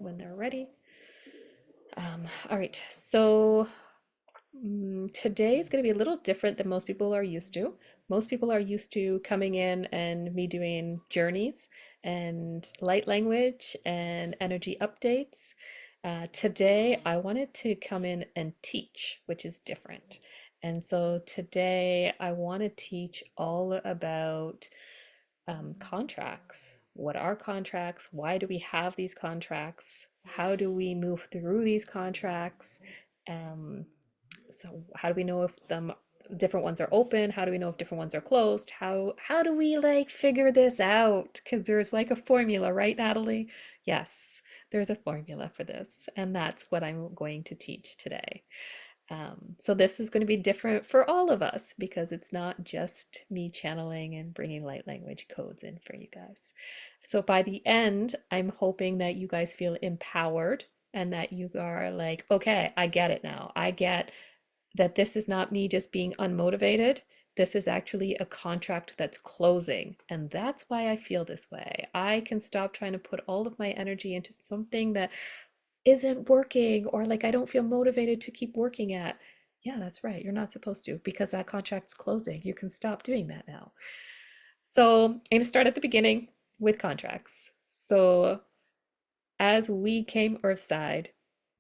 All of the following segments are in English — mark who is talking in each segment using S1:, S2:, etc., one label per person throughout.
S1: when they're ready. All right, so today is going to be a little different than most people are used to. Most people are used to coming in and me doing journeys and light language and energy updates. Today, I wanted to come in and teach, which is different. And so today, I want to teach all about contracts. What are contracts? Why do we have these contracts? How do we move through these contracts? Um, so how do we know if the different ones are open? How do we know if different ones are closed? How do we like figure this out? Because there's like a formula, right, Natalie? Yes, there's a formula for this, and that's what I'm going to teach today. So this is going to be different for all of us because it's not just me channeling and bringing light language codes in for you guys. So by the end, I'm hoping that you guys feel empowered and that you are like, okay, I get it now. I get that this is not me just being unmotivated. This is actually a contract that's closing. And that's why I feel this way. I can stop trying to put all of my energy into something that isn't working or like I don't feel motivated to keep working at. Yeah, that's right. You're not supposed to because that contract's closing. You can stop doing that now. So I'm going to start at the beginning with contracts. So as we came Earthside,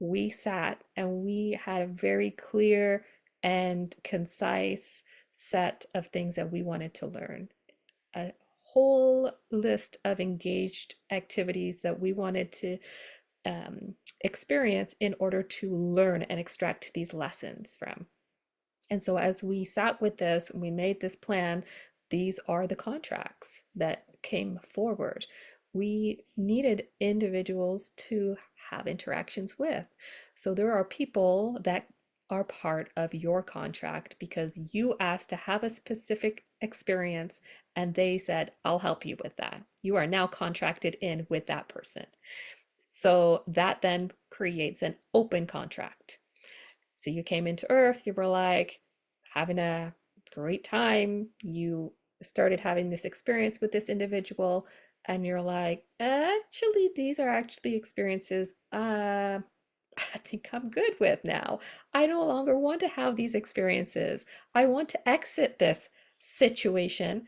S1: we sat and we had a very clear and concise set of things that we wanted to learn. A whole list of engaged activities that we wanted to experience in order to learn and extract these lessons from. And so, as we sat with this, we made this plan. These are the contracts that came forward. We needed individuals to have interactions with. So, there are people that are part of your contract because you asked to have a specific experience and they said, I'll help you with that. You are now contracted in with that person. So that then creates an open contract. So you came into Earth, you were like having a great time, you started having this experience with this individual, and you're like, actually, these are actually experiences I think I'm good with now. I no longer want to have these experiences. I want to exit this situation,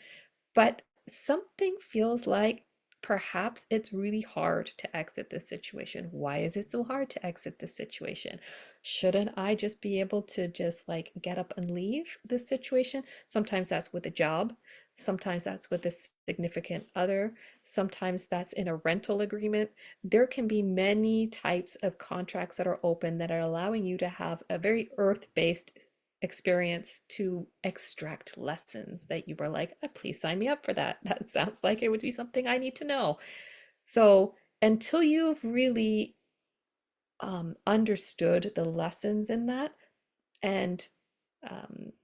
S1: but something feels like perhaps it's really hard to exit this situation. Why is it so hard to exit this situation? Shouldn't I just be able to just like get up and leave this situation? Sometimes that's with a job. Sometimes that's with a significant other. Sometimes that's in a rental agreement. There can be many types of contracts that are open that are allowing you to have a very earth-based experience to extract lessons that you were like, please sign me up for that. That sounds like it would be something I need to know. So until you've really understood the lessons in that and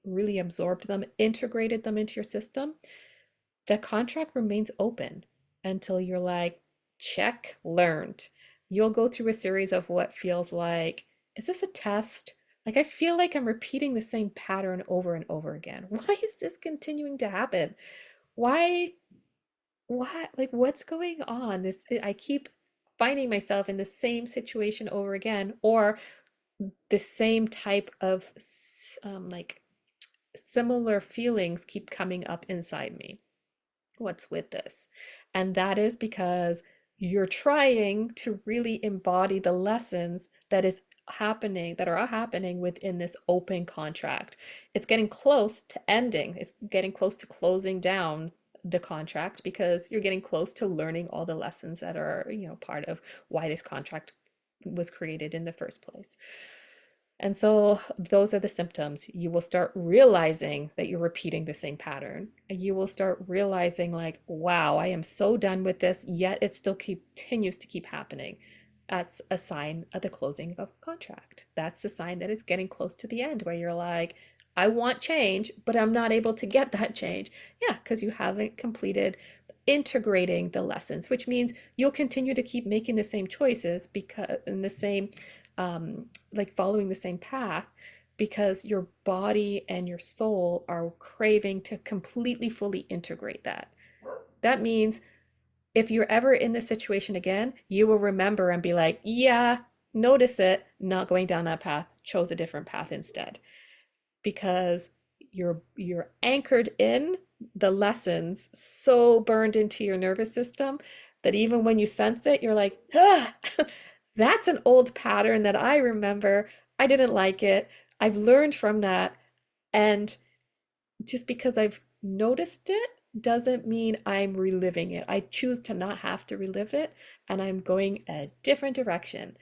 S1: really absorbed them, integrated them into your system, the contract remains open until you're like, check, learned. You'll go through a series of what feels like, is this a test? Like, I feel like I'm repeating the same pattern over and over again. Why is this continuing to happen? Why, like, what's going on? I keep finding myself in the same situation over again, or the same type of like similar feelings keep coming up inside me. What's with this? And that is because you're trying to really embody the lessons that are happening within this open contract. It's getting close to ending. It's getting close to closing down the contract because you're getting close to learning all the lessons that are, part of why this contract was created in the first place. And so those are the symptoms. You will start realizing that you're repeating the same pattern. You will start realizing like, wow, I am so done with this, yet it still continues to keep happening. That's a sign of the closing of a contract. That's the sign that it's getting close to the end where you're like, I want change, but I'm not able to get that change. Yeah, because you haven't completed integrating the lessons, which means you'll continue to keep making the same choices because in the same like following the same path because your body and your soul are craving to completely fully integrate that. That means if you're ever in this situation again, you will remember and be like, yeah, notice it, not going down that path, chose a different path instead. Because you're anchored in the lessons so burned into your nervous system that even when you sense it, you're like, ah, that's an old pattern that I remember. I didn't like it. I've learned from that. And just because I've noticed it doesn't mean I'm reliving it. I choose to not have to relive it, and I'm going a different direction.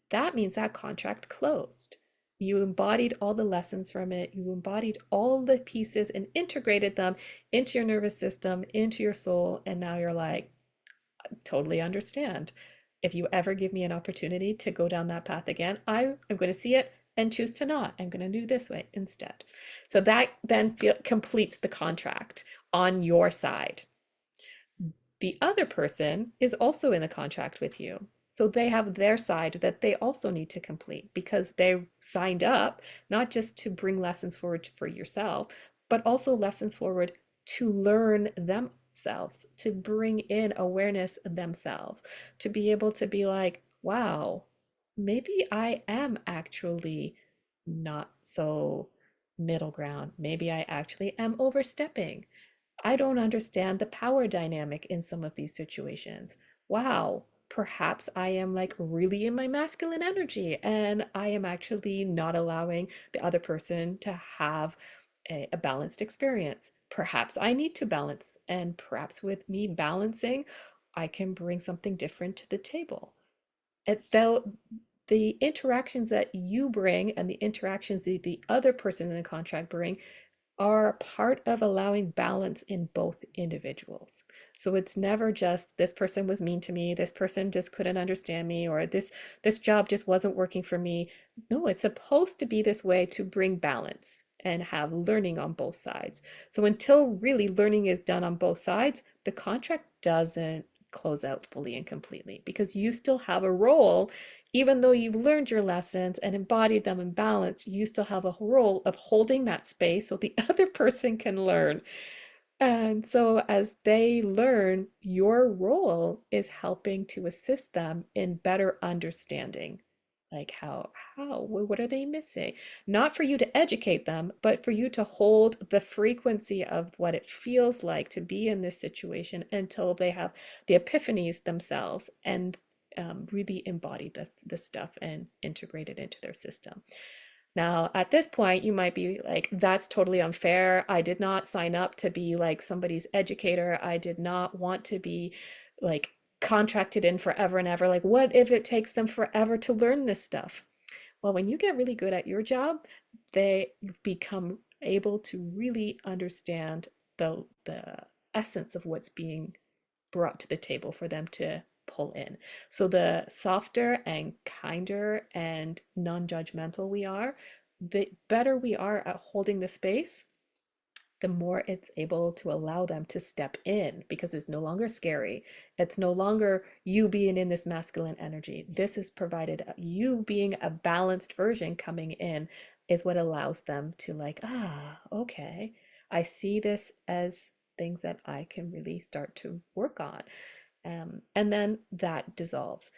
S1: That means that contract closed. You embodied all the lessons from it, you embodied all the pieces and integrated them into your nervous system, into your soul, and now you're like, totally understand. If you ever give me an opportunity to go down that path again, I am going to see it and choose to not. I'm going to do this way instead. So that then completes the contract on your side. The other person is also in the contract with you. So they have their side that they also need to complete because they signed up not just to bring lessons forward for yourself, but also lessons forward to learn themselves, to bring in awareness themselves, to be able to be like, wow, maybe I am actually not so middle ground. Maybe I actually am overstepping. I don't understand the power dynamic in some of these situations. Wow, perhaps I am like really in my masculine energy and I am actually not allowing the other person to have a balanced experience. Perhaps I need to balance, and perhaps with me balancing, I can bring something different to the table. Though the interactions that you bring and the interactions that the other person in the contract bring are part of allowing balance in both individuals. So it's never just this person was mean to me, this person just couldn't understand me, or this job just wasn't working for me. No, it's supposed to be this way to bring balance and have learning on both sides. So until really learning is done on both sides, the contract doesn't close out fully and completely because you still have a role. Even though you've learned your lessons and embodied them in balance, you still have a role of holding that space so the other person can learn. And so as they learn, your role is helping to assist them in better understanding. Like what are they missing? Not for you to educate them, but for you to hold the frequency of what it feels like to be in this situation until they have the epiphanies themselves and really embody this stuff and integrate it into their system. Now, at this point, you might be like, that's totally unfair. I did not sign up to be like somebody's educator. I did not want to be like contracted in forever and ever. Like, what if it takes them forever to learn this stuff? Well, when you get really good at your job, they become able to really understand the essence of what's being brought to the table for them to pull in. So the softer and kinder and non-judgmental we are, the better we are at holding the space, the more it's able to allow them to step in because it's no longer scary. It's no longer you being in this masculine energy. This is provided you being a balanced version coming in is what allows them to like, okay, I see this as things that I can really start to work on. And then that dissolves.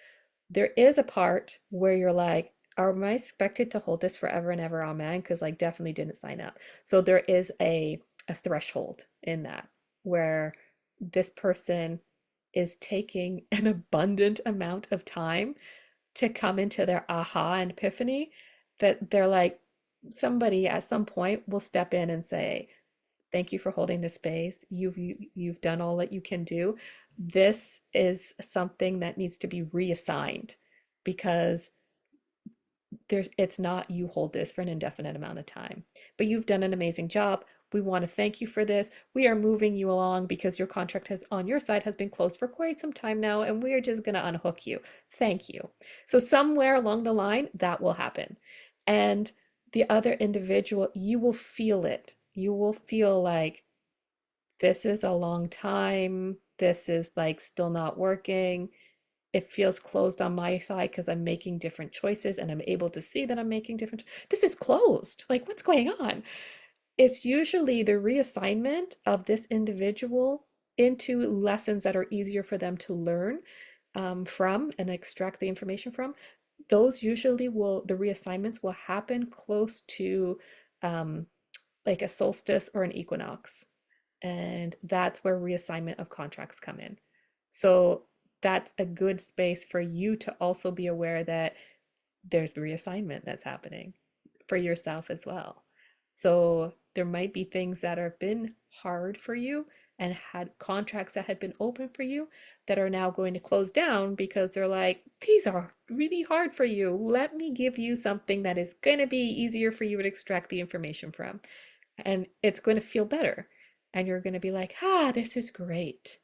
S1: There is a part where you're like, am I expected to hold this forever and ever? Amen. Because like definitely didn't sign up. So there is a threshold in that where this person is taking an abundant amount of time to come into their aha and epiphany that they're like, somebody at some point will step in and say, thank you for holding this space. You've done all that you can do. This is something that needs to be reassigned because it's not you hold this for an indefinite amount of time. But you've done an amazing job. We want to thank you for this. We are moving you along because your contract has on your side has been closed for quite some time now, and we are just going to unhook you. Thank you. So somewhere along the line that will happen. And the other individual, you will feel it. You will feel like this is a long time. This is like still not working. It feels closed on my side because I'm making different choices and I'm able to see that I'm making different. This is closed. Like, what's going on? It's usually the reassignment of this individual into lessons that are easier for them to learn from and extract the information from, those usually will, the reassignments will happen close to um, like a solstice or an equinox. And that's where reassignment of contracts come in. So that's a good space for you to also be aware that there's reassignment that's happening for yourself as well. So there might be things that have been hard for you and had contracts that had been open for you that are now going to close down because they're like, these are really hard for you. Let me give you something that is going to be easier for you to extract the information from. And it's going to feel better. And you're going to be like, this is great.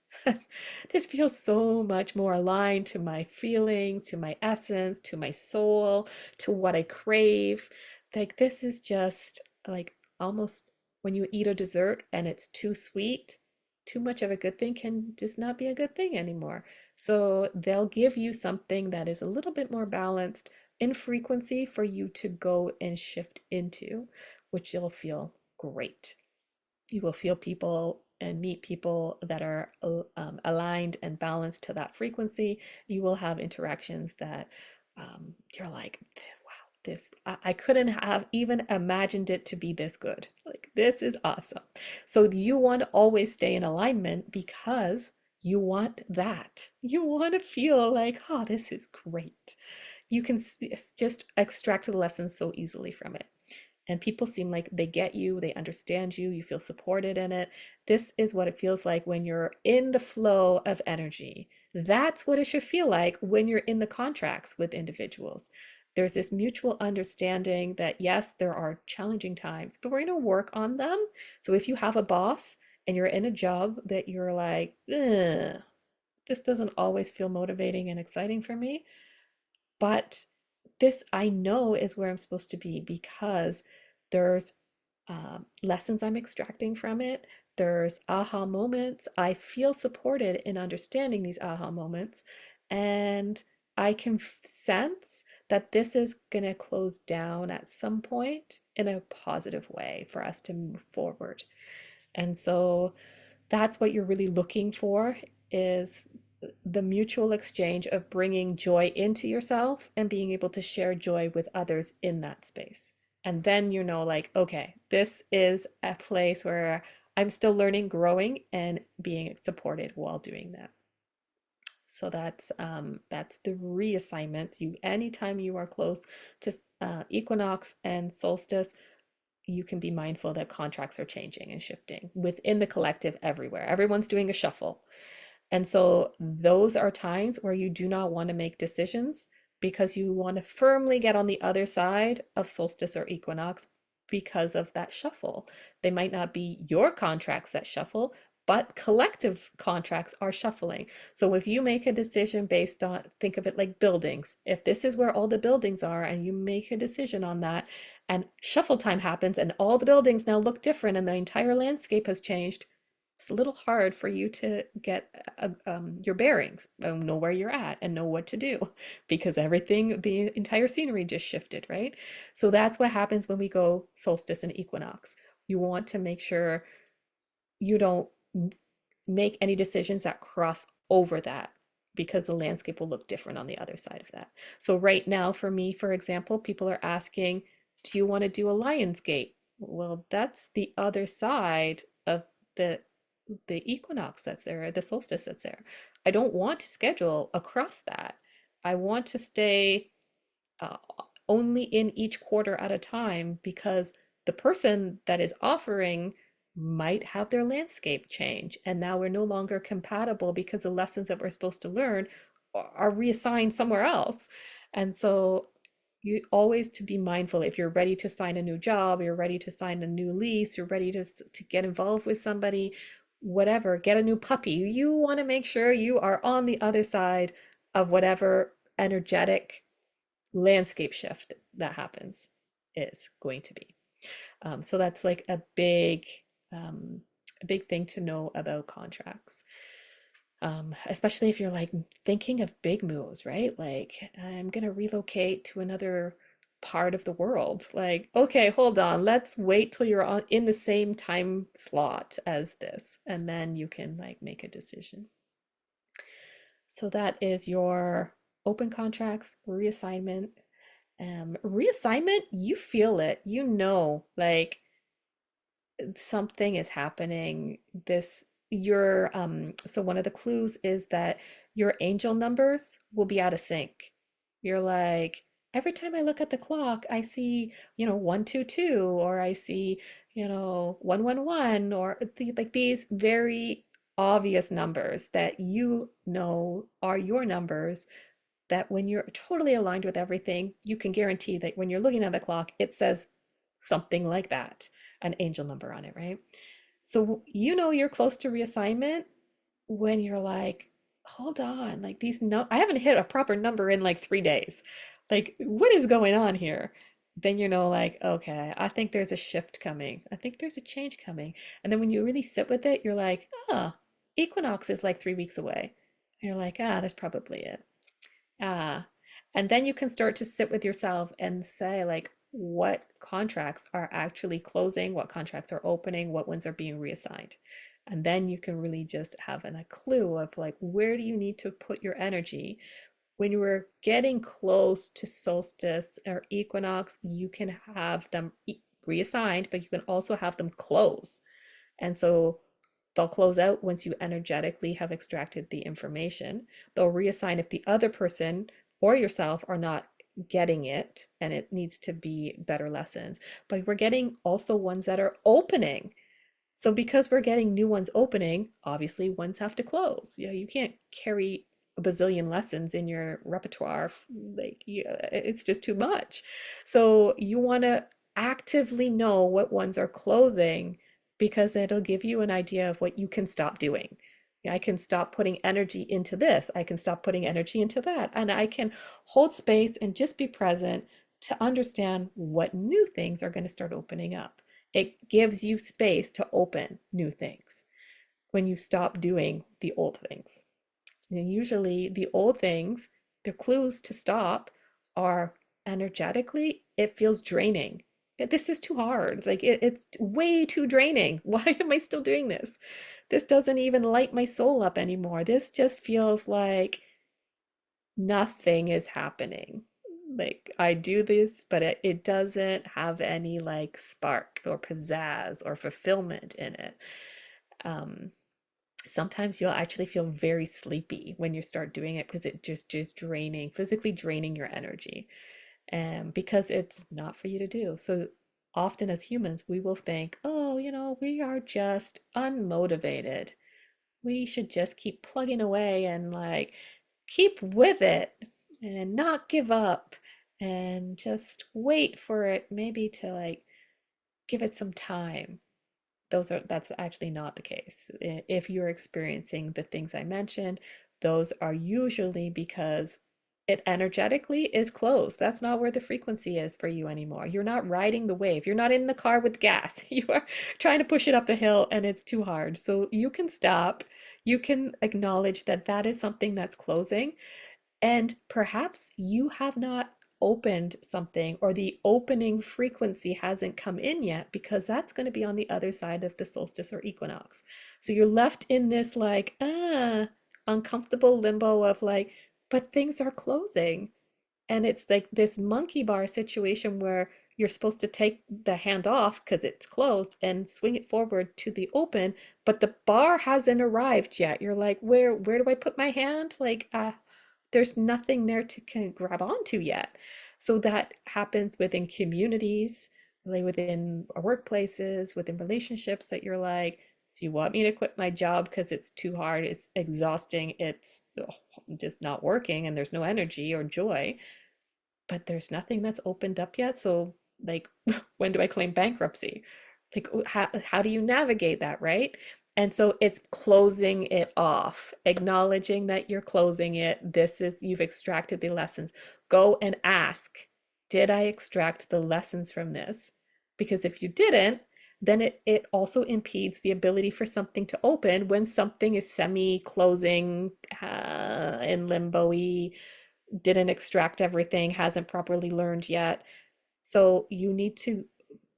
S1: This feels so much more aligned to my feelings, to my essence, to my soul, to what I crave. Like, this is just like almost when you eat a dessert and it's too sweet, too much of a good thing can just not be a good thing anymore. So they'll give you something that is a little bit more balanced in frequency for you to go and shift into, which you'll feel great. You will feel people and meet people that are aligned and balanced to that frequency. You will have interactions that you're like, wow, this, I couldn't have even imagined it to be this good. Like, this is awesome. So you want to always stay in alignment because you want that. You want to feel like, oh, this is great. You can just extract the lessons so easily from it, and people seem like they get you, they understand you, you feel supported in it. This is what it feels like when you're in the flow of energy. That's what it should feel like when you're in the contracts with individuals. There's this mutual understanding that, yes, there are challenging times, but we're going to work on them. So if you have a boss and you're in a job that you're like, this doesn't always feel motivating and exciting for me, but this I know is where I'm supposed to be because there's lessons I'm extracting from it. There's aha moments. I feel supported in understanding these aha moments. And I can sense that this is going to close down at some point in a positive way for us to move forward. And so that's what you're really looking for, is the mutual exchange of bringing joy into yourself and being able to share joy with others in that space. And then you know, like, okay, this is a place where I'm still learning, growing, and being supported while doing that. So that's the reassignments. You, anytime you are close to equinox and solstice, you can be mindful that contracts are changing and shifting within the collective everywhere. Everyone's doing a shuffle. And so those are times where you do not want to make decisions because you want to firmly get on the other side of solstice or equinox because of that shuffle. They might not be your contracts that shuffle, but collective contracts are shuffling. So if you make a decision based on, think of it like buildings. If this is where all the buildings are and you make a decision on that, and shuffle time happens and all the buildings now look different and the entire landscape has changed, it's a little hard for you to get your bearings and know where you're at and know what to do because everything, the entire scenery just shifted, right? So that's what happens when we go solstice and equinox. You want to make sure you don't make any decisions that cross over that because the landscape will look different on the other side of that. So right now, for me, for example, people are asking, do you want to do a Lion's Gate? Well, that's the other side of the equinox that's there, the solstice that's there. I don't want to schedule across that. I want to stay uh, only in each quarter at a time because the person that is offering might have their landscape change. And now we're no longer compatible because the lessons that we're supposed to learn are reassigned somewhere else. And so you always to be mindful if you're ready to sign a new job, you're ready to sign a new lease, you're ready to get involved with somebody, whatever, get a new puppy. You want to make sure you are on the other side of whatever energetic landscape shift that happens is going to be. So that's like a big thing to know about contracts. Especially if you're like thinking of big moves, right? Like, I'm gonna relocate to another part of the world. Like, okay, hold on, let's wait till you're on in the same time slot as this, and then you can like make a decision. So that is your open contracts, reassignment. Reassignment, you feel it, you know, like something is happening. This your so one of the clues is that your angel numbers will be out of sync. You're like, every time I look at the clock, I see, 122, or I see, 111, or like these very obvious numbers that you know are your numbers, that when you're totally aligned with everything, you can guarantee that when you're looking at the clock, it says something like that, an angel number on it, right? So you know you're close to reassignment when you're like, hold on, like these no, I haven't hit a proper number in like 3 days. Like, what is going on here? Then you know, like, okay, I think there's a shift coming. I think there's a change coming. And then when you really sit with it, you're like, ah, equinox is like 3 weeks away. And you're like, ah, that's probably it. Ah, and then you can start to sit with yourself and say, like, what contracts are actually closing, what contracts are opening, what ones are being reassigned. And then you can really just have a clue of like, where do you need to put your energy? When you are getting close to solstice or equinox, you can have them reassigned, but you can also have them close. And so they'll close out once you energetically have extracted the information. They'll reassign if the other person or yourself are not getting it and it needs to be better lessons. But we're getting also ones that are opening. So because we're getting new ones opening, obviously ones have to close. You can't carry a bazillion lessons in your repertoire. Like, yeah, it's just too much. So you want to actively know what ones are closing, because it'll give you an idea of what you can stop doing. I can stop putting energy into this. I can stop putting energy into that. And I can hold space and just be present to understand what new things are going to start opening up. It gives you space to open new things when you stop doing the old things. And usually, the old things, the clues to stop are energetically, it feels draining. This is too hard. Like, it's way too draining. Why am I still doing this? This doesn't even light my soul up anymore. This just feels like nothing is happening. Like, I do this, but it doesn't have any like spark or pizzazz or fulfillment in it. Um, Sometimes you'll actually feel very sleepy when you start doing it, because it just draining, physically draining your energy, and because it's not for you to do. So often as humans, we will think, oh, we are just unmotivated. We should just keep plugging away and like keep with it and not give up and just wait for it maybe to like give it some time. That's actually not the case. If you're experiencing the things I mentioned, those are usually because it energetically is close. That's not where the frequency is for you anymore. You're not riding the wave. You're not in the car with gas. You are trying to push it up the hill and it's too hard. So you can stop. You can acknowledge that that is something that's closing, and perhaps you have not opened something, or the opening frequency hasn't come in yet, because that's going to be on the other side of the solstice or equinox. So you're left in this like, uncomfortable limbo of like, but things are closing. And it's like this monkey bar situation where you're supposed to take the hand off because it's closed and swing it forward to the open, but the bar hasn't arrived yet. You're like, where do I put my hand? Like, there's nothing there to grab onto yet. So that happens within communities, like within workplaces, within relationships, that you're like, so you want me to quit my job because it's too hard, it's exhausting, it's just not working, and there's no energy or joy, but there's nothing that's opened up yet. So, like, when do I claim bankruptcy? Like, how do you navigate that, right? And so it's closing it off, acknowledging that you're closing it. This is, you've extracted the lessons. Go and ask, did I extract the lessons from this? Because if you didn't, then it also impedes the ability for something to open when something is semi-closing, in limbo-y, didn't extract everything, hasn't properly learned yet. So you need to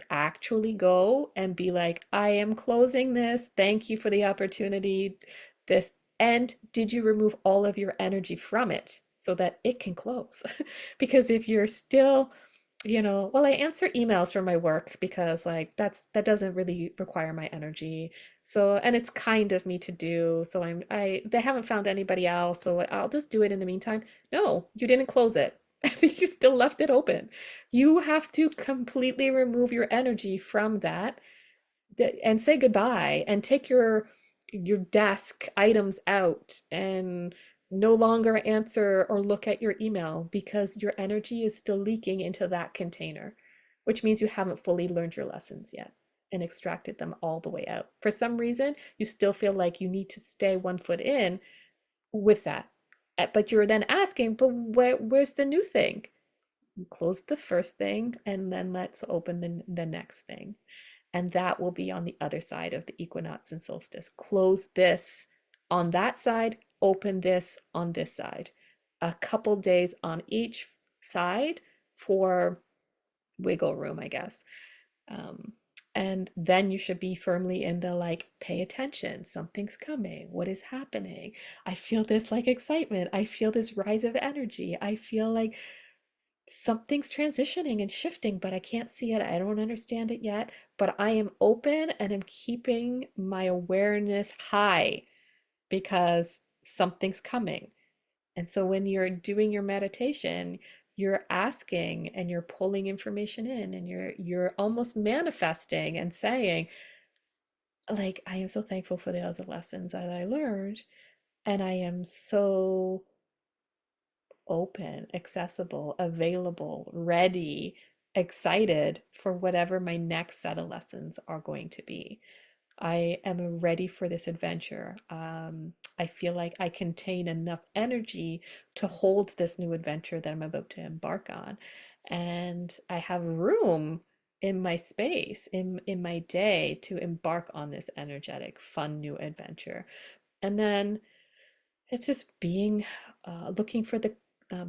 S1: actually go and be like, I am closing this. Thank you for the opportunity. This, and did you remove all of your energy from it so that it can close? Because if you're still, well, I answer emails for my work because like that doesn't really require my energy. So, and it's kind of me to do. So they haven't found anybody else, so I'll just do it in the meantime. No, you didn't close it. You still left it open. You have to completely remove your energy from that and say goodbye and take your desk items out and no longer answer or look at your email because your energy is still leaking into that container, which means you haven't fully learned your lessons yet and extracted them all the way out. For some reason, you still feel like you need to stay 1 foot in with that. But you're then asking, but where's the new thing? Close the first thing and then let's open the next thing. And that will be on the other side of the equinox and solstice. Close this on that side, open this on this side. A couple days on each side for wiggle room, I guess. Um, and then you should be firmly in the like, pay attention, something's coming, what is happening? I feel this like excitement, I feel this rise of energy, I feel like something's transitioning and shifting, but I can't see it. I don't understand it yet, but I am open and I'm keeping my awareness high because something's coming. And so when you're doing your meditation, you're asking and you're pulling information in and you're almost manifesting and saying, like, I am so thankful for the other lessons that I learned, and I am so open, accessible, available, ready, excited for whatever my next set of lessons are going to be. I am ready for this adventure. I feel like I contain enough energy to hold this new adventure that I'm about to embark on. And I have room in my space, in my day to embark on this energetic, fun new adventure. And then it's just being looking for the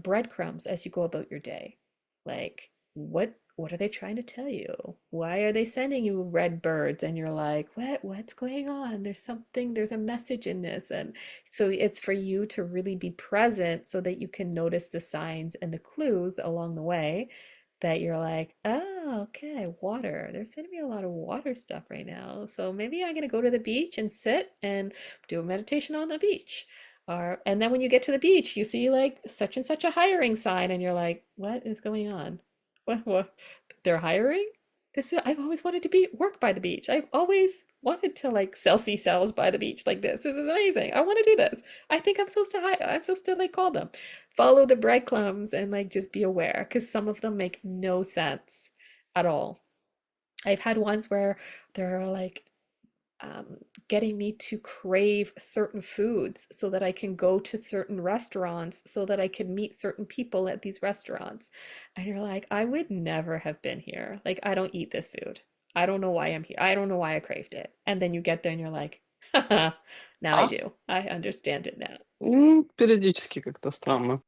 S1: breadcrumbs as you go about your day. Like, what are they trying to tell you? Why are they sending you red birds? And you're like, what's going on? There's something, there's a message in this. And so it's for you to really be present so that you can notice the signs and the clues along the way that you're like, oh, okay, water. They're sending me a lot of water stuff right now. So maybe I'm gonna go to the beach and sit and do a meditation on the beach. Or, and then when you get to the beach, you see like such and such a hiring sign, and you're like, what is going on? What? They're hiring? This is, I've always wanted to be work by the beach. I've always wanted to like sell seashells by the beach like this. This is amazing. I want to do this. I think I'm supposed to hire, I'm supposed to like call them. Follow the breadcrumbs and like just be aware because some of them make no sense at all. I've had ones where they're like getting me to crave certain foods so that I can go to certain restaurants, so that I can meet certain people at these restaurants. And you're like, I would never have been here. Like, I don't eat this food. I don't know why I'm here. I don't know why I craved it. And then you get there and you're like, haha, now I
S2: А?
S1: do. I understand it now.
S2: Периодически как-то странно.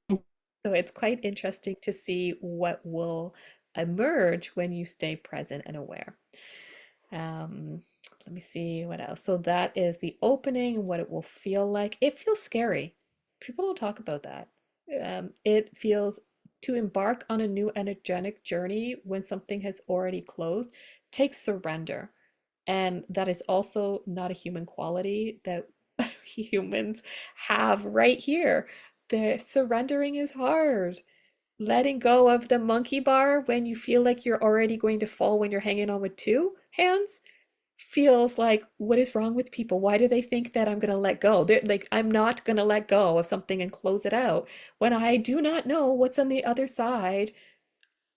S1: So it's quite interesting to see what will emerge when you stay present and aware. Um, Let me see what else. So that is the opening, what it will feel like. It feels scary. People don't talk about that. It feels to embark on a new energetic journey when something has already closed takes surrender. And that is also not a human quality that humans have right here. The surrendering is hard. Letting go of the monkey bar when you feel like you're already going to fall when you're hanging on with two hands feels like, what is wrong with people? Why do they think that I'm going to let go? They're like, I'm not going to let go of something and close it out when I do not know what's on the other side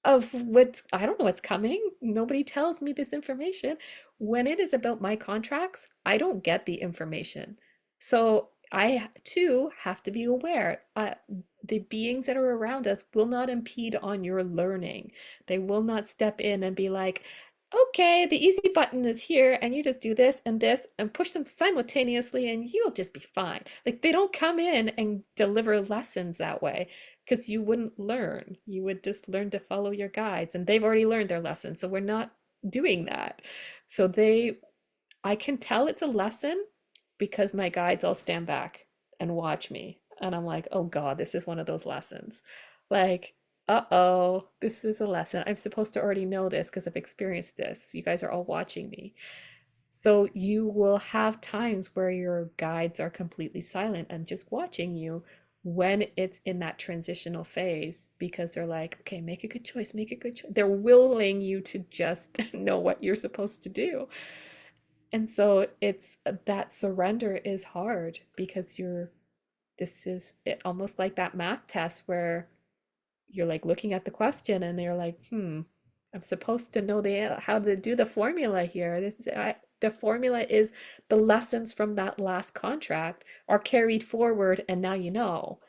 S1: of what's, I don't know what's coming. Nobody tells me this information. When it is about my contracts, I don't get the information. So I too have to be aware. The beings that are around us will not impede on your learning. They will not step in and be like, okay, the easy button is here, and you just do this and push them simultaneously, and you'll just be fine. Like they don't come in and deliver lessons that way because you wouldn't learn. You would just learn to follow your guides, and they've already learned their lesson. So we're not doing that. So I can tell it's a lesson because my guides all stand back and watch me. And I'm like, oh God, this is one of those lessons. Like, uh-oh, this is a lesson. I'm supposed to already know this because I've experienced this. You guys are all watching me. So you will have times where your guides are completely silent and just watching you when it's in that transitional phase because they're like, okay, make a good choice, make a good choice. They're willing you to just know what you're supposed to do. And so it's that surrender is hard because this is it, almost like that math test where you're like looking at the question and they're like, I'm supposed to know how to do the formula here. The formula is the lessons from that last contract are carried forward and now you know.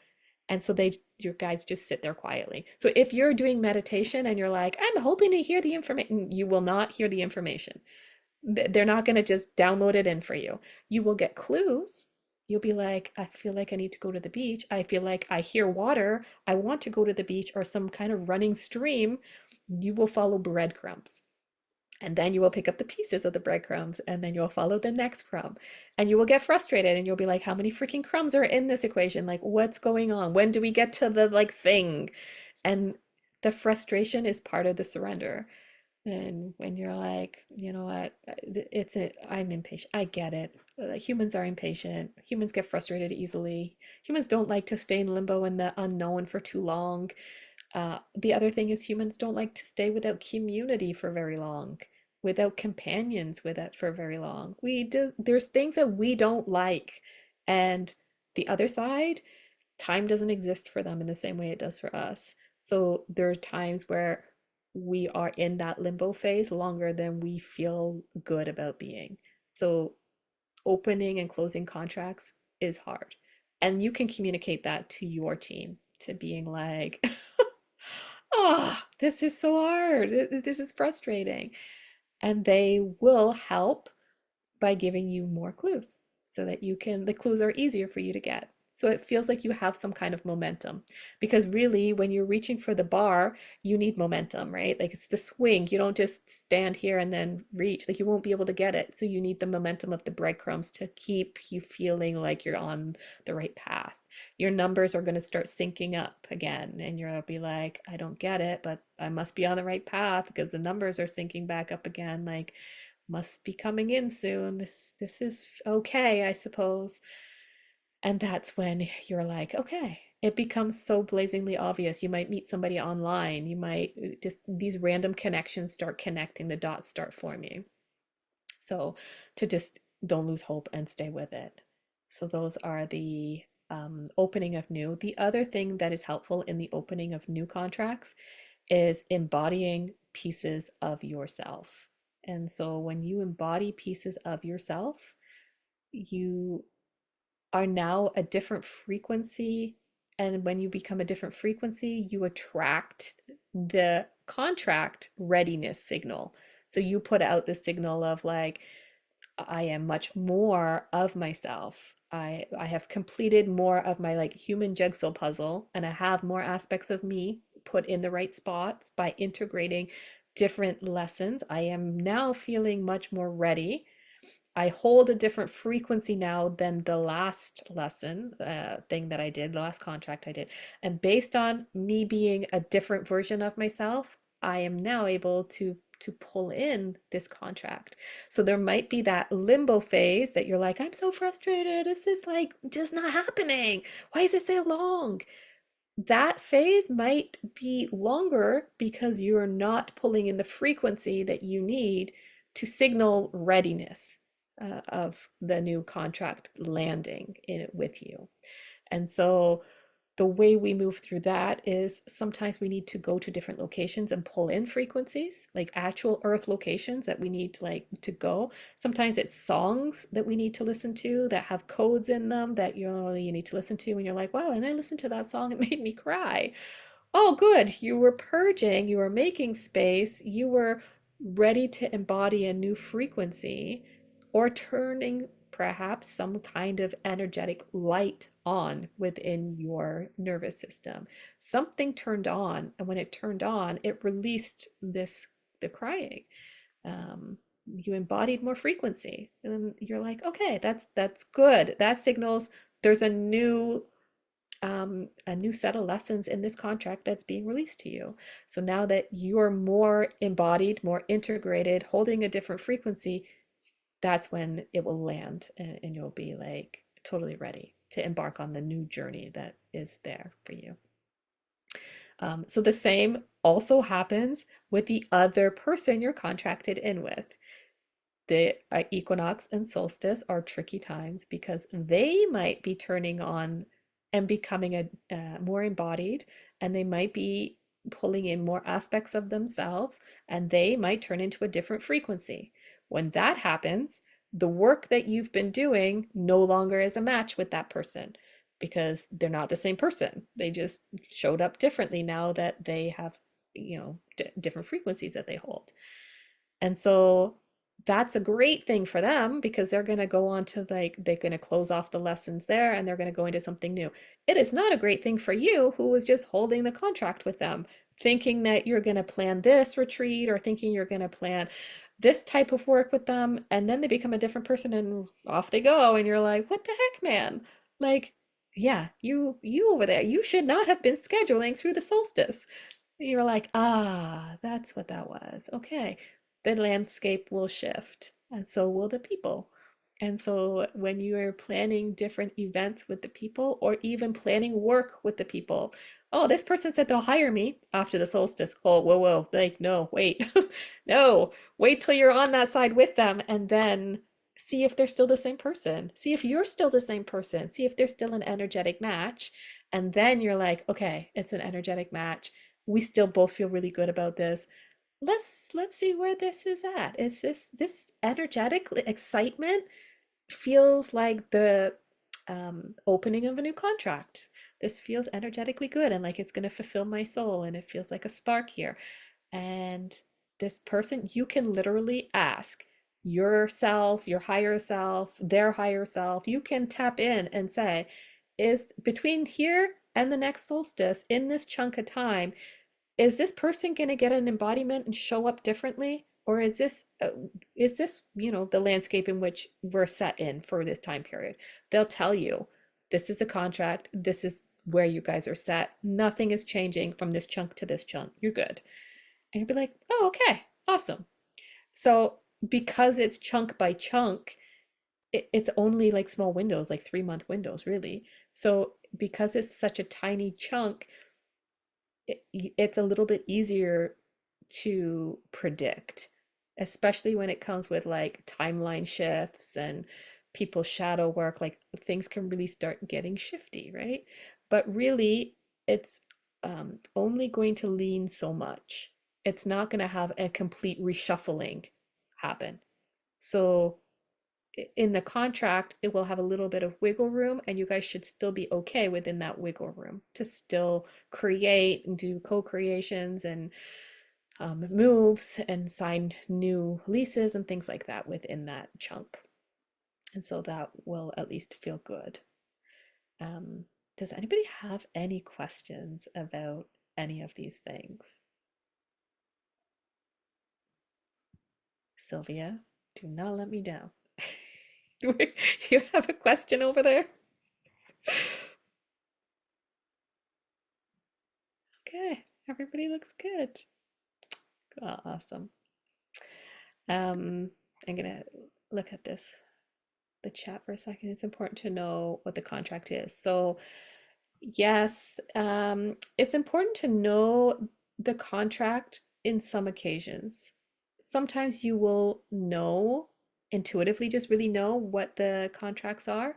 S1: And so your guides just sit there quietly. So if you're doing meditation and you're like, I'm hoping to hear the information, you will not hear the information. They're not going to just download it in for you. You will get clues. You'll be like, I feel like I need to go to the beach. I feel like I hear water. I want to go to the beach or some kind of running stream. You will follow breadcrumbs. And then you will pick up the pieces of the breadcrumbs and then you'll follow the next crumb. And you will get frustrated and you'll be like, how many freaking crumbs are in this equation? Like, what's going on? When do we get to the like thing? And the frustration is part of the surrender. And when you're like, you know what, I'm impatient. I get it. Humans are impatient. Humans get frustrated easily. Humans don't like to stay in limbo in the unknown for too long. The other thing is humans don't like to stay without community for very long, without companions with it for very long. There's things that we don't like. And the other side, time doesn't exist for them in the same way it does for us. So there are times where we are in that limbo phase longer than we feel good about being. So opening and closing contracts is hard. And you can communicate that to your team, to being like, oh, this is so hard. This is frustrating. And they will help by giving you more clues so that the clues are easier for you to get. So it feels like you have some kind of momentum because really, when you're reaching for the bar, you need momentum, right? Like it's the swing. You don't just stand here and then reach, like you won't be able to get it. So you need the momentum of the breadcrumbs to keep you feeling like you're on the right path. Your numbers are going to start syncing up again, and you'll be like, I don't get it, but I must be on the right path because the numbers are syncing back up again. Like, must be coming in soon. This is okay, I suppose. And that's when you're like, okay, it becomes so blazingly obvious. You might meet somebody online. You might just these random connections start connecting, the dots start forming. So to just don't lose hope and stay with it. So those are the opening of new. The other thing that is helpful in the opening of new contracts is embodying pieces of yourself. And so when you embody pieces of yourself, you are now a different frequency. And when you become a different frequency, you attract the contract readiness signal. So you put out the signal of like, I am much more of myself. I have completed more of my like human jigsaw puzzle, and I have more aspects of me put in the right spots by integrating different lessons. I am now feeling much more ready. I hold a different frequency now than the last lesson thing that I did, the last contract I did. And based on me being a different version of myself, I am now able to pull in this contract. So there might be that limbo phase that you're like, I'm so frustrated. This is like just not happening. Why is it so long? That phase might be longer because you're not pulling in the frequency that you need to signal readiness of the new contract landing in it with you. And so the way we move through that is sometimes we need to go to different locations and pull in frequencies, like actual earth locations that we need to like to go. Sometimes it's songs that we need to listen to that have codes in them that you need to listen to, and you're like, wow, and I listened to that song, it made me cry. Oh, good. You were purging, you were making space, you were ready to embody a new frequency or turning perhaps some kind of energetic light on within your nervous system. Something turned on, and when it turned on, it released the crying. You embodied more frequency, and you're like, okay, that's good. That signals there's a new set of lessons in this contract that's being released to you. So now that you're more embodied, more integrated, holding a different frequency, that's when it will land, and you'll be like totally ready to embark on the new journey that is there for you. So the same also happens with the other person you're contracted in with. The equinox and solstice are tricky times because they might be turning on and becoming more embodied, and they might be pulling in more aspects of themselves, and they might turn into a different frequency. When that happens, the work that you've been doing no longer is a match with that person because they're not the same person. They just showed up differently now that they have, different frequencies that they hold. And so that's a great thing for them because they're going to go on to they're going to close off the lessons there and they're going to go into something new. It is not a great thing for you who was just holding the contract with them, thinking that you're going to plan this retreat or thinking you're going to plan this type of work with them, and then they become a different person and off they go, and you're like, what the heck, man? Like, yeah, you over there, you should not have been scheduling through the solstice. You're like, ah, that's what that was. Okay. The landscape will shift, and so will the people. And so when you are planning different events with the people, or even planning work with the people, oh, this person said they'll hire me after the solstice. Oh, whoa, whoa. Like, no, wait. No, wait till you're on that side with them and then see if they're still the same person. See if you're still the same person. See if they're still an energetic match. And then you're like, okay, it's an energetic match. We still both feel really good about this. Let's see where this is at. Is this energetic excitement feels like the opening of a new contract. This feels energetically good and like it's going to fulfill my soul, and it feels like a spark here. And this person, you can literally ask yourself, your higher self, their higher self. You can tap in and say, is between here and the next solstice, in this chunk of time, is this person going to get an embodiment and show up differently, or is this the landscape in which we're set in for this time period? They'll tell you, this is a contract, this is where you guys are set, nothing is changing from this chunk to this chunk, you're good. And you'll be like, oh, okay, awesome. So because it's chunk by chunk, it's only like small windows, like 3 month windows really. So because it's such a tiny chunk, it's a little bit easier to predict, especially when it comes with like timeline shifts and people's shadow work. Like things can really start getting shifty, right? But really, it's only going to lean so much. It's not going to have a complete reshuffling happen. So in the contract, it will have a little bit of wiggle room, and you guys should still be okay within that wiggle room to still create and do co-creations and moves and sign new leases and things like that within that chunk. And so that will at least feel good. Um, does anybody have any questions about any of these things? Sylvia, do not let me down. You have a question over there? Okay, everybody looks good. Oh, awesome. I'm gonna look at the chat for a second. It's important to know what the contract is. So yes, it's important to know the contract in some occasions. Sometimes you will know intuitively, just really know what the contracts are.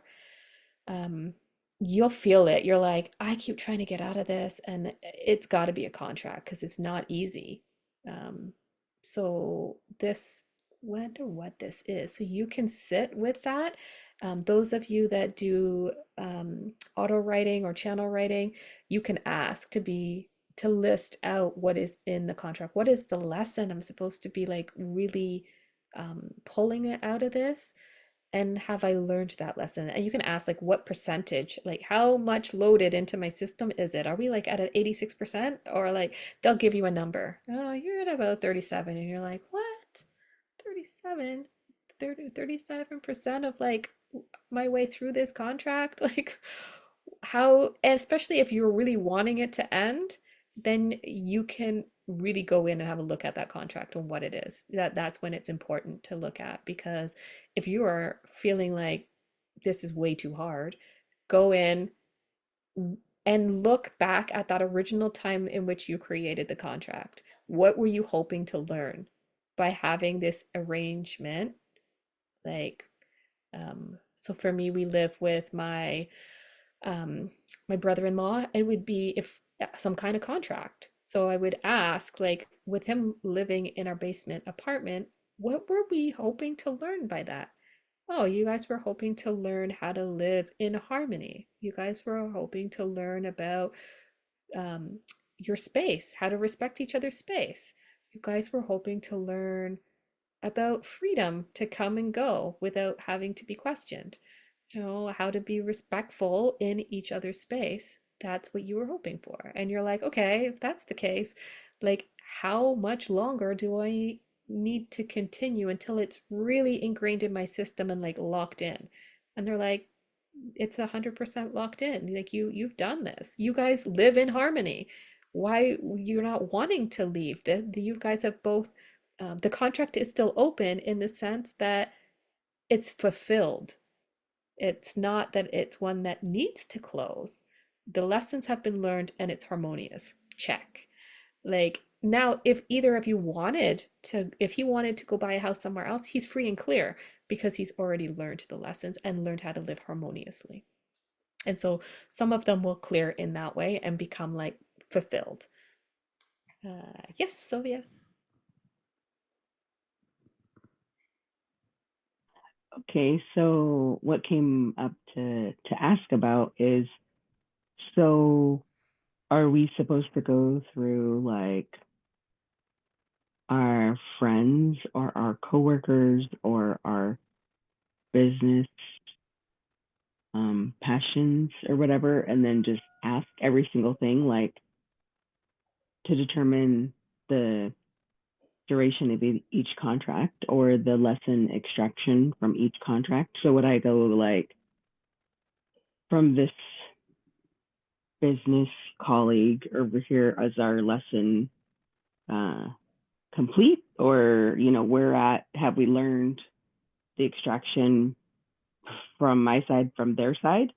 S1: um, you'll feel it. You're like, I keep trying to get out of this, and it's got to be a contract because it's not easy. Um, so this, wonder what this is. So you can sit with that. Those of you that do auto writing or channel writing, you can ask to be to list out what is in the contract. What is the lesson I'm supposed to be like really pulling it out of this? And have I learned that lesson? And you can ask like what percentage, like how much loaded into my system is it? Are we like at an 86%? Or like they'll give you a number. Oh, you're at about 37. And you're like, what? 37? 37% of like my way through this contract? Like how, and especially if you're really wanting it to end, then you can really go in and have a look at that contract and what it is. That's when it's important to look at, because if you are feeling like this is way too hard, go in and look back at that original time in which you created the contract. What were you hoping to learn by having this arrangement? Like, so for me, we live with um, my brother-in-law. It would be if some kind of contract. So I would ask, like, with him living in our basement apartment, what were we hoping to learn by that? Oh, you guys were hoping to learn how to live in harmony. You guys were hoping to learn about um, your space, how to respect each other's space. You guys were hoping to learn about freedom to come and go without having to be questioned. You know, how to be respectful in each other's space. That's what you were hoping for. And you're like, okay, if that's the case, like, how much longer do I need to continue until it's really ingrained in my system and like locked in? And they're like, it's 100% locked in. Like you've done this. You guys live in harmony. Why you're not wanting to leave? You guys have both. The contract is still open in the sense that it's fulfilled. It's not that it's one that needs to close. The lessons have been learned and it's harmonious. Check. Like now, if either of you wanted to, if he wanted to go buy a house somewhere else, he's free and clear because he's already learned the lessons and learned how to live harmoniously. And so some of them will clear in that way and become like fulfilled. Yes, Sylvia.
S3: Okay, so what came up to ask about is, so are we supposed to go through like our friends or our coworkers or our business passions or whatever, and then just ask every single thing like to determine the duration of each contract or the lesson extraction from each contract? So would I go like from this business colleague over here as our lesson uh, complete, or where at have we learned the extraction from my side, from their side,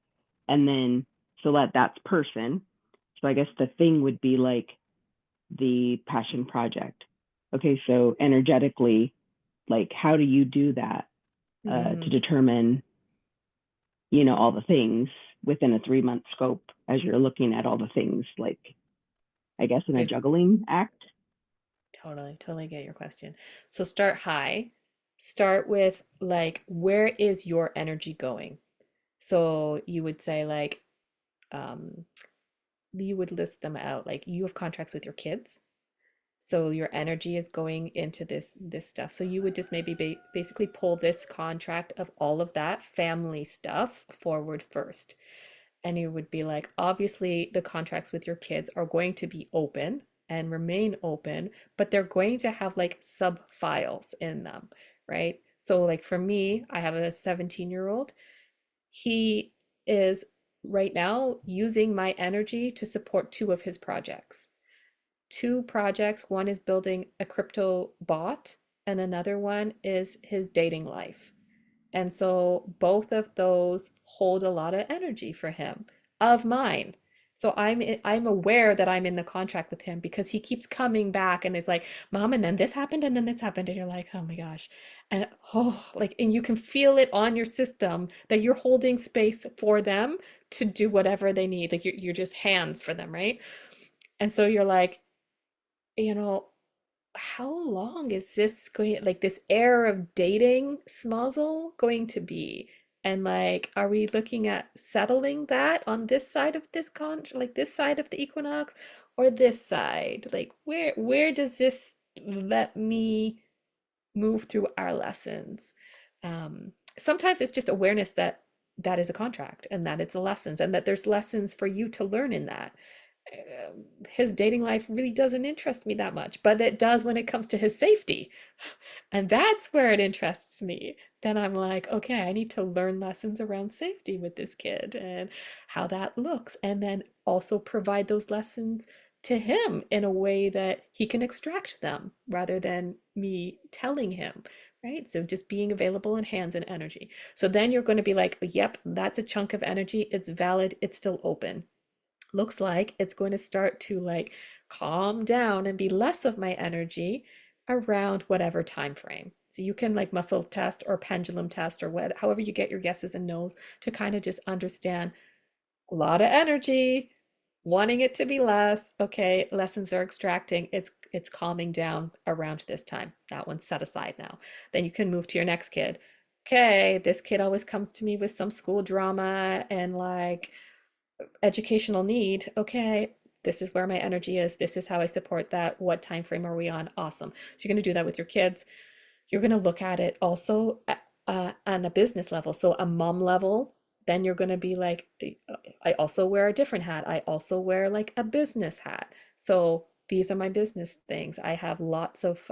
S3: and then so that's person. So I guess the thing would be like the passion project. Okay, so energetically, like how do you do that to
S1: Mm,
S3: determine all the things within a 3 month scope as you're looking at all the things, like I guess in a
S1: good.
S3: juggling act.
S1: Totally, totally get your question. So start high. Start with like, where is your energy going? So you would say like, um, you would list them out. Like you have contracts with your kids. So your energy is going into this stuff. So you would just maybe basically pull this contract of all of that family stuff forward first. And you would be like, obviously, the contracts with your kids are going to be open and remain open, but they're going to have like sub files in them, right? So, like for me, I have a 17-year-old. He is right now using my energy to support two of his projects. Two projects. One is building a crypto bot, and another one is his dating life. And so both of those hold a lot of energy for him, of mine. So I'm aware that I'm in the contract with him because he keeps coming back and it's like, Mom, and then this happened and then this happened. And you're like, oh my gosh. And oh, like, and you can feel it on your system that you're holding space for them to do whatever they need. Like you're just hands for them, right? And so you're like, you know, how long is this going, like this era of dating smuzzle going to be? And like, are we looking at settling that on this side of this like this side of the equinox or this side? Like, where does this let me move through our lessons? Sometimes it's just awareness that that is a contract and that it's a lessons and that there's lessons for you to learn in that. His dating life really doesn't interest me that much, but it does when it comes to his safety. And that's where it interests me. Then I'm like, okay, I need to learn lessons around safety with this kid and how that looks. And then also provide those lessons to him in a way that he can extract them rather than me telling him, right? So just being available in hands and energy. So then you're going to be like, yep, that's a chunk of energy. It's valid. It's still open. Looks like it's going to start to like calm down and be less of my energy around whatever time frame. So you can like muscle test or pendulum test or what, however you get your yeses and nos to kind of just understand a lot of energy, wanting it to be less. Okay, lessons are extracting. It's calming down around this time. That one's set aside now. Then you can move to your next kid. Okay, this kid always comes to me with some school drama and like educational need. Okay, this is where my energy is. This is how I support that. What time frame are we on? Awesome. So you're going to do that with your kids. You're going to look at it also on a business level. So a mom level, then you're going to be like, I also wear a different hat. I also wear like a business hat. So these are my business things. I have lots of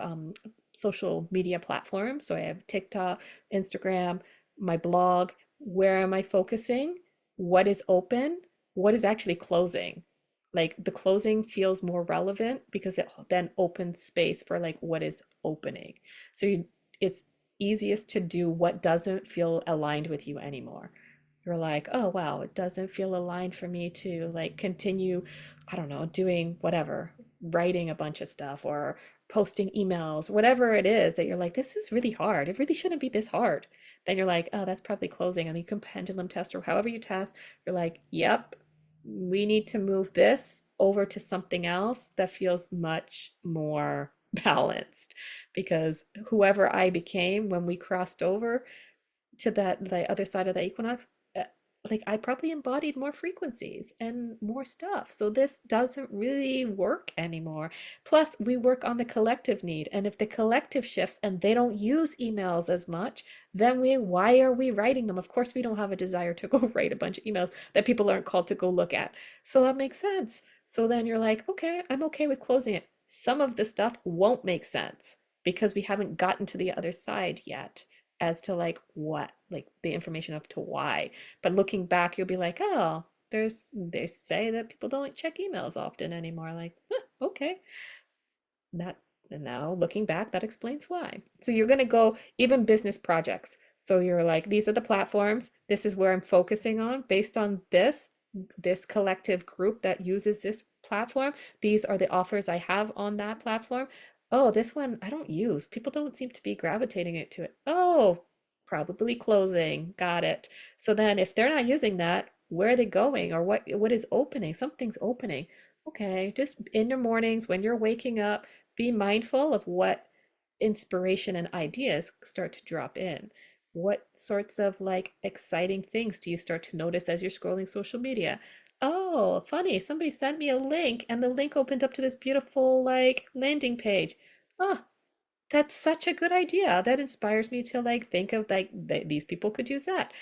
S1: social media platforms. So I have TikTok, Instagram, my blog. Where am I focusing? What is open? What is actually closing? Like the closing feels more relevant because it then opens space for like what is opening. So it's easiest to do what doesn't feel aligned with you anymore. You're like, oh wow, it doesn't feel aligned for me to like continue, I don't know, doing whatever, writing a bunch of stuff or posting emails, whatever it is that you're like, this is really hard. It really shouldn't be this hard. Then you're like, oh, that's probably closing. And you can pendulum test or however you test, you're like, yep, we need to move this over to something else that feels much more balanced because whoever I became when we crossed over to that the other side of the equinox, uh, like I probably embodied more frequencies and more stuff. So this doesn't really work anymore. Plus, we work on the collective need, and if the collective shifts and they don't use emails as much, then why are we writing them? Of course, we don't have a desire to go write a bunch of emails that people aren't called to go look at. So that makes sense. So then you're like, okay, I'm okay with closing it. Some of the stuff won't make sense because we haven't gotten to the other side yet as to like what, like the information of to why. But looking back, you'll be like, oh, they say that people don't check emails often anymore. Like, huh, okay, that and now looking back, that explains why. So you're gonna go even business projects. So you're like, these are the platforms. This is where I'm focusing on based on this collective group that uses this platform. These are the offers I have on that platform. Oh, this one I don't use. People don't seem to be gravitating it to it. Oh, probably closing. Got it. So then if they're not using that, where are they going or what is opening? Something's opening. Okay, just in your mornings when you're waking up, be mindful of what inspiration and ideas start to drop in. What sorts of like exciting things do you start to notice as you're scrolling social media? Oh, funny, somebody sent me a link and the link opened up to this beautiful like landing page. Oh, that's such a good idea. That inspires me to like think of like these people could use that.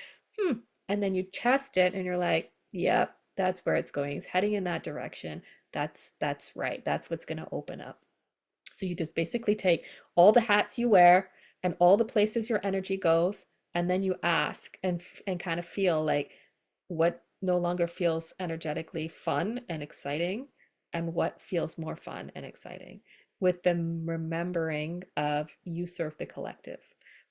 S1: And then you test it and you're like, yep, that's where it's going. It's heading in that direction. That's right. That's what's going to open up. So you just basically take all the hats you wear and all the places your energy goes, and then you ask and kind of feel like what no longer feels energetically fun and exciting and what feels more fun and exciting with the remembering of you serve the collective.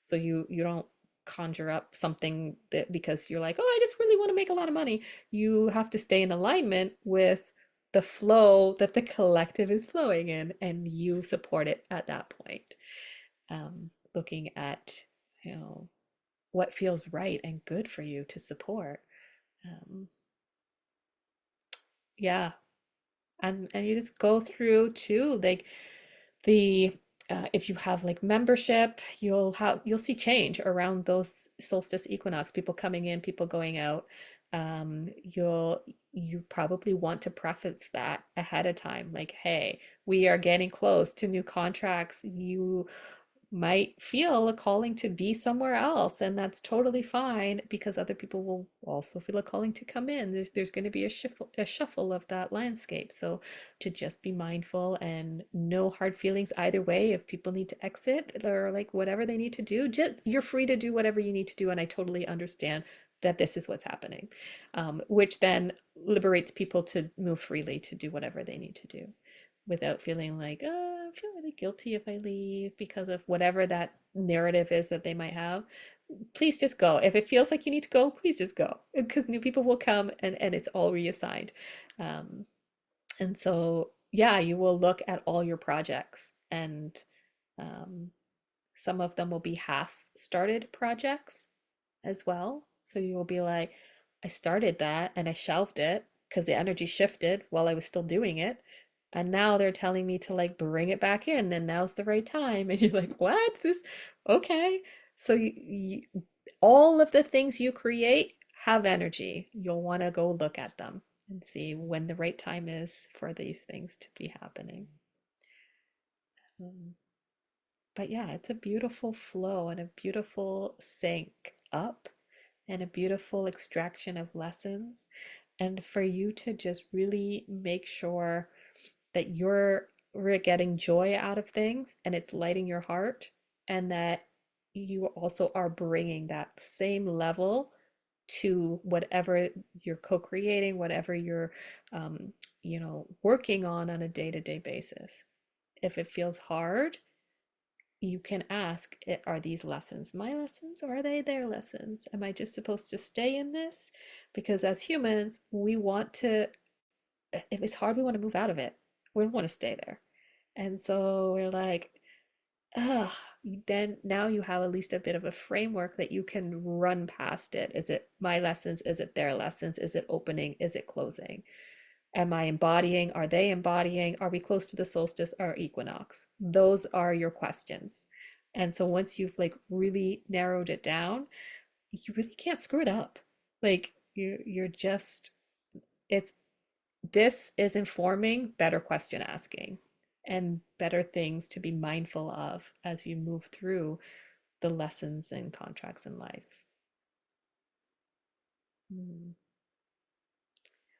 S1: So you don't conjure up something that because you're like, oh, I just really want to make a lot of money. You have to stay in alignment with the flow that the collective is flowing in, and you support it at that point. Looking at, you know, what feels right and good for you to support. Um, yeah, and you just go through too, like the if you have like membership, you'll see change around those solstice equinox, people coming in, people going out. You'll you probably want to preface that ahead of time, like, hey, we are getting close to new contracts. You might feel a calling to be somewhere else, and that's totally fine because other people will also feel a calling to come in. There's going to be a shuffle of that landscape. So to just be mindful, and no hard feelings either way. If people need to exit or like whatever they need to do, just you're free to do whatever you need to do, and I totally understand that this is what's happening, which then liberates people to move freely to do whatever they need to do without feeling like, oh, I feel really guilty if I leave because of whatever that narrative is that they might have. Please just go. If it feels like you need to go, please just go because new people will come, and it's all reassigned. Um, and so, yeah, you will look at all your projects, and um, some of them will be half started projects as well. So you will be like, I started that and I shelved it because the energy shifted while I was still doing it. And now they're telling me to like bring it back in, and now's the right time. And you're like, what? This, okay. So all of the things you create have energy. You'll want to go look at them and see when the right time is for these things to be happening. Um, but yeah, it's a beautiful flow and a beautiful sync up and a beautiful extraction of lessons. And for you to just really make sure that you're getting joy out of things and it's lighting your heart, and that you also are bringing that same level to whatever you're co-creating, whatever you're working on a day-to-day basis. If it feels hard, you can ask, are these lessons my lessons or are they their lessons? Am I just supposed to stay in this? Because as humans, we want to, if it's hard, we want to move out of it. We don't want to stay there. And so we're like, ugh, then now you have at least a bit of a framework that you can run past it. Is it my lessons? Is it their lessons? Is it opening? Is it closing? Am I embodying? Are they embodying? Are we close to the solstice or equinox? Those are your questions. And so once you've like really narrowed it down, you really can't screw it up. Like you're just, it's, this is informing better question asking and better things to be mindful of as you move through the lessons and contracts in life. Mm.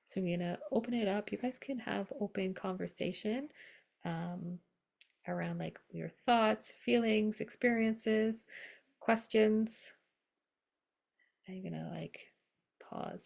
S1: So I'm gonna open it up. You guys can have open conversation um, around like your thoughts, feelings, experiences, questions. I'm gonna like pause.